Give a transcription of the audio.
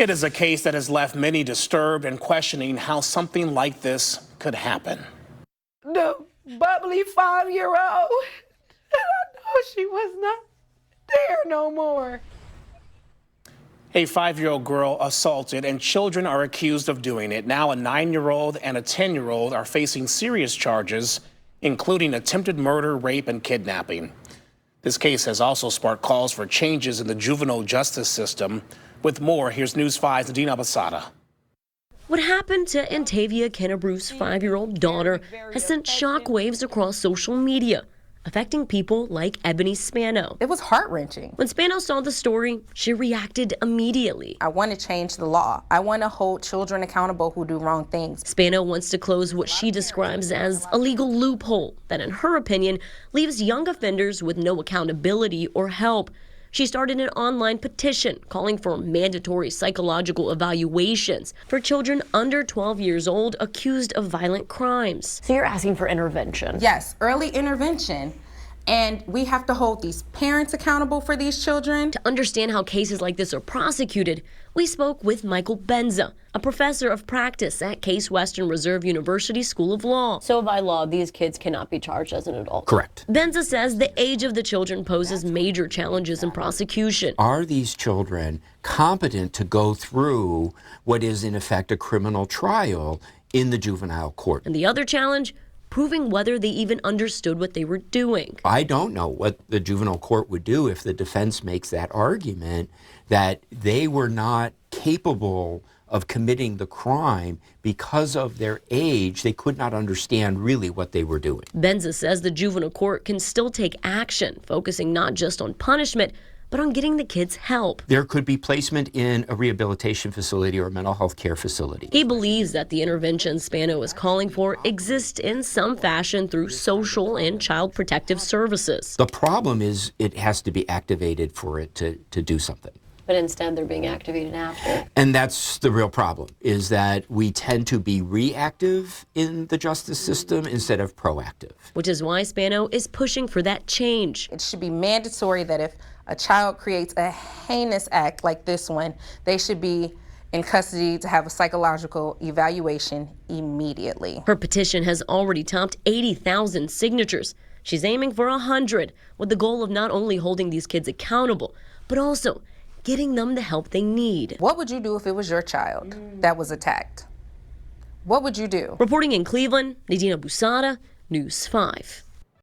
It is a case that has left many disturbed and questioning how something like this could happen. The bubbly 5-year-old, I know she was not there no more. A 5-year-old girl assaulted, and children are accused of doing it. Now a 9-year-old and a 10-year-old are facing serious charges, including attempted murder, rape, and kidnapping. This case has also sparked calls for changes in the juvenile justice system. With more, here's News 5's Nadine Abasada. What happened to Antavia Kennebru's 5-year-old daughter has sent shockwaves across social media, affecting people like Ebony Spano. It was heart-wrenching. When Spano saw the story, she reacted immediately. I want to change the law. I want to hold children accountable who do wrong things. Spano wants to close what she describes as a legal loophole that, in her opinion, leaves young offenders with no accountability or help. She started an online petition calling for mandatory psychological evaluations for children under 12 years old accused of violent crimes. So you're asking for intervention? Yes, early intervention. And we have to hold these parents accountable for these children. To understand how cases like this are prosecuted, we spoke with Michael Benza, a professor of practice at Case Western Reserve University School of Law. So by law, these kids cannot be charged as an adult? Correct. Benza says the age of the children poses major challenges in prosecution. Are these children competent to go through what is in effect a criminal trial in the juvenile court? And the other challenge? Proving whether they even understood what they were doing. I don't know what the juvenile court would do if the defense makes that argument that they were not capable of committing the crime because of their age. They could not understand really what they were doing. Benza says the juvenile court can still take action, focusing not just on punishment, but on getting the kids help. There could be placement in a rehabilitation facility or a mental health care facility. He believes that the intervention Spano is calling for exists in some fashion through social and child protective services. The problem is it has to be activated for it to do something. But instead they're being activated after. And that's the real problem, is that we tend to be reactive in the justice system instead of proactive. Which is why Spano is pushing for that change. It should be mandatory that if a child creates a heinous act like this one, they should be in custody to have a psychological evaluation immediately. Her petition has already topped 80,000 signatures. She's aiming for 100, with the goal of not only holding these kids accountable, but also getting them the help they need. What would you do if it was your child that was attacked? What would you do? Reporting in Cleveland, Nadine Abasada, News 5.